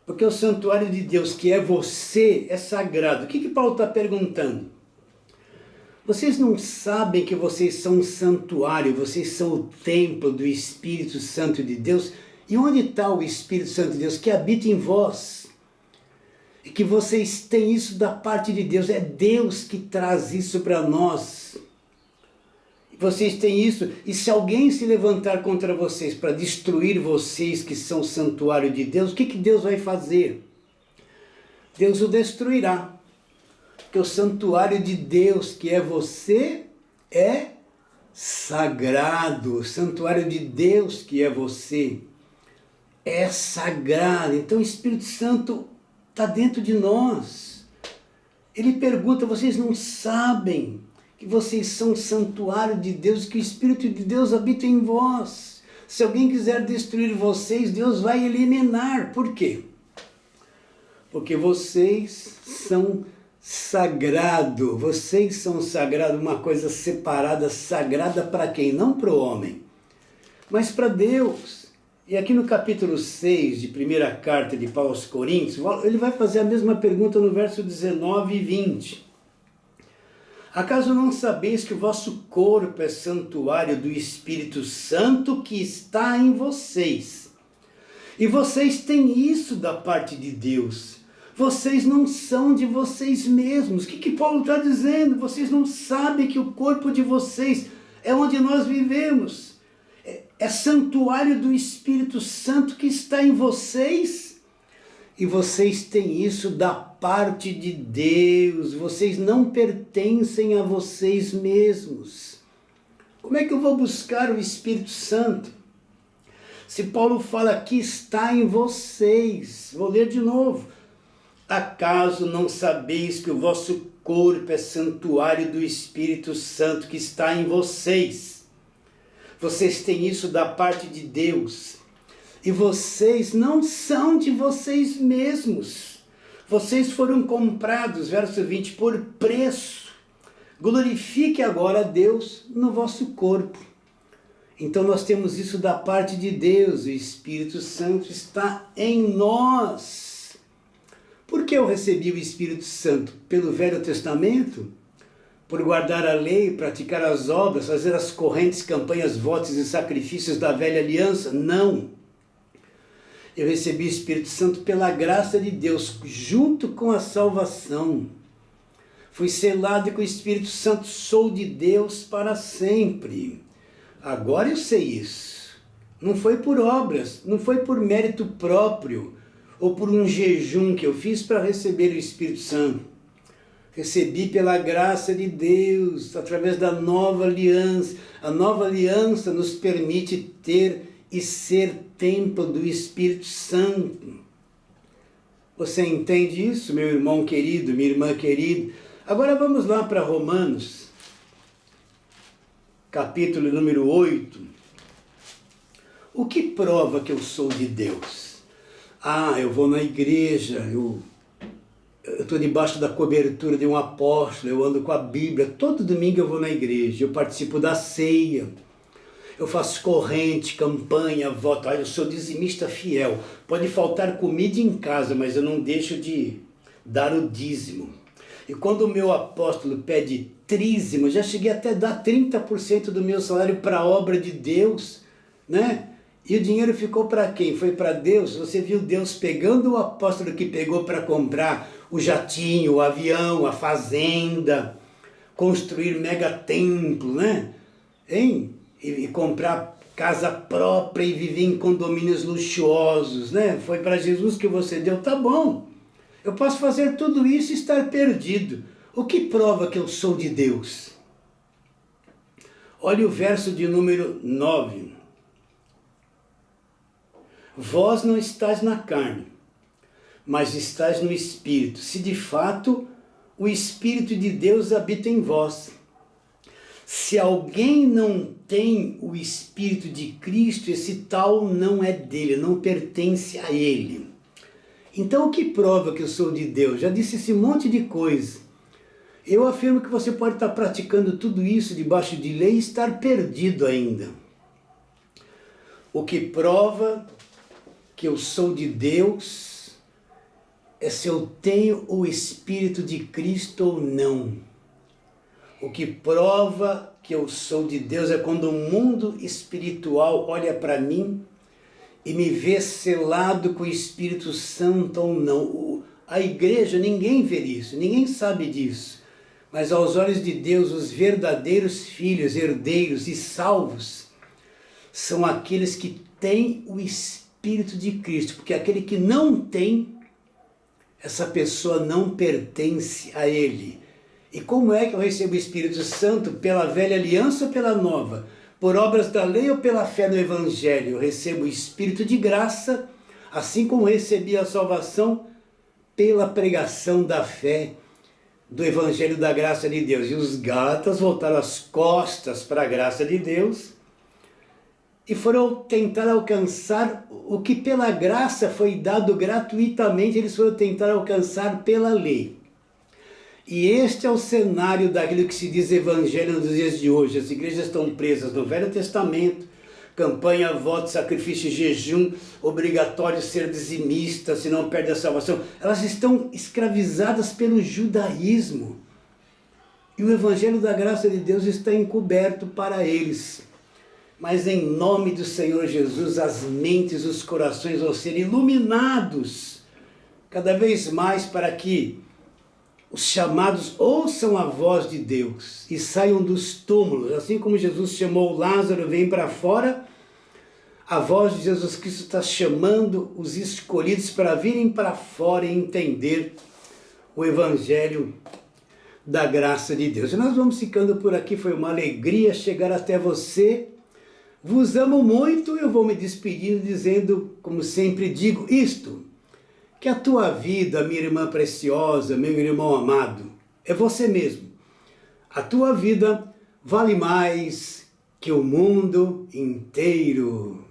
A: Porque o santuário de Deus, que é você, é sagrado. O que Paulo está perguntando? Vocês não sabem que vocês são um santuário, vocês são o templo do Espírito Santo de Deus? E onde está o Espírito Santo de Deus que habita em vós? E que vocês têm isso da parte de Deus, é Deus que traz isso para nós. Vocês têm isso, e se alguém se levantar contra vocês para destruir vocês que são o santuário de Deus, o que Deus vai fazer? Deus o destruirá. Porque o santuário de Deus, que é você, é sagrado. O santuário de Deus, que é você, é sagrado. Então o Espírito Santo está dentro de nós. Ele pergunta, vocês não sabem que vocês são santuário de Deus, que o Espírito de Deus habita em vós. Se alguém quiser destruir vocês, Deus vai eliminar. Por quê? Porque vocês são sagrado. Vocês são sagrado, uma coisa separada, sagrada para quem? Não para o homem, mas para Deus. E aqui no capítulo 6 de primeira carta de Paulo aos Coríntios, ele vai fazer a mesma pergunta no verso 19 e 20. Acaso não sabeis que o vosso corpo é santuário do Espírito Santo que está em vocês? E vocês têm isso da parte de Deus. Vocês não são de vocês mesmos. O que Paulo está dizendo? Vocês não sabem que o corpo de vocês é onde nós vivemos. É santuário do Espírito Santo que está em vocês. E vocês têm isso da parte de Deus. Vocês não pertencem a vocês mesmos. Como é que eu vou buscar o Espírito Santo? Se Paulo fala que está em vocês. Vou ler de novo. Acaso não sabeis que o vosso corpo é santuário do Espírito Santo que está em vocês? Vocês têm isso da parte de Deus. E vocês não são de vocês mesmos. Vocês foram comprados, verso 20, por preço. Glorifique agora a Deus no vosso corpo. Então nós temos isso da parte de Deus. O Espírito Santo está em nós. Por que eu recebi o Espírito Santo? Pelo Velho Testamento? Por guardar a lei, praticar as obras, fazer as correntes, campanhas, votos e sacrifícios da velha aliança? Não. Eu recebi o Espírito Santo pela graça de Deus, junto com a salvação. Fui selado com o Espírito Santo, sou de Deus para sempre. Agora eu sei isso. Não foi por obras, não foi por mérito próprio, ou por um jejum que eu fiz para receber o Espírito Santo. Recebi pela graça de Deus, através da nova aliança. A nova aliança nos permite ter e ser templo do Espírito Santo. Você entende isso, meu irmão querido, minha irmã querida? Agora vamos lá para Romanos, capítulo número 8. O que prova que eu sou de Deus? Eu vou na igreja, eu estou debaixo da cobertura de um apóstolo, eu ando com a Bíblia, todo domingo eu vou na igreja, eu participo da ceia, eu faço corrente, campanha, voto, eu sou dizimista fiel. Pode faltar comida em casa, mas eu não deixo de dar o dízimo. E quando o meu apóstolo pede trízimo, já cheguei até a dar 30% do meu salário para a obra de Deus, né? E o dinheiro ficou para quem? Foi para Deus. Você viu Deus pegando o apóstolo que pegou para comprar o jatinho, o avião, a fazenda, construir mega templo, né? Hein? E comprar casa própria e viver em condomínios luxuosos, né? Foi para Jesus que você deu, tá bom. Eu posso fazer tudo isso e estar perdido. O que prova que eu sou de Deus? Olha o verso de número 9. Vós não estáis na carne, mas estáis no Espírito, se de fato o Espírito de Deus habita em vós. Se alguém não tem o Espírito de Cristo, esse tal não é dele, não pertence a ele. Então o que prova que eu sou de Deus? Já disse esse monte de coisa. Eu afirmo que você pode estar praticando tudo isso debaixo de lei e estar perdido ainda. O que prova que eu sou de Deus é se eu tenho o Espírito de Cristo ou não. O que prova que eu sou de Deus é quando o mundo espiritual olha para mim e me vê selado com o Espírito Santo ou não. A igreja, ninguém vê isso, ninguém sabe disso. Mas aos olhos de Deus, os verdadeiros filhos, herdeiros e salvos são aqueles que têm o Espírito de Cristo. Porque aquele que não tem, essa pessoa não pertence a Ele. E como é que eu recebo o Espírito Santo? Pela velha aliança ou pela nova? Por obras da lei ou pela fé no Evangelho? Eu recebo o Espírito de graça, assim como recebi a salvação pela pregação da fé do Evangelho da graça de Deus. E os Gálatas voltaram as costas para a graça de Deus e foram tentar alcançar o que pela graça foi dado gratuitamente, eles foram tentar alcançar pela lei. E este é o cenário daquilo que se diz evangelho nos dias de hoje. As igrejas estão presas no Velho Testamento, campanha, voto, sacrifício e jejum, obrigatório ser dizimista, senão perde a salvação. Elas estão escravizadas pelo judaísmo. E o evangelho da graça de Deus está encoberto para eles. Mas em nome do Senhor Jesus, as mentes, os corações vão ser iluminados cada vez mais para que os chamados ouçam a voz de Deus e saiam dos túmulos. Assim como Jesus chamou Lázaro, vem para fora, a voz de Jesus Cristo está chamando os escolhidos para virem para fora e entender o evangelho da graça de Deus. E nós vamos ficando por aqui, foi uma alegria chegar até você. Vos amo muito, eu vou me despedindo dizendo, como sempre digo, isto: que a tua vida, minha irmã preciosa, meu irmão amado, é você mesmo. A tua vida vale mais que o mundo inteiro.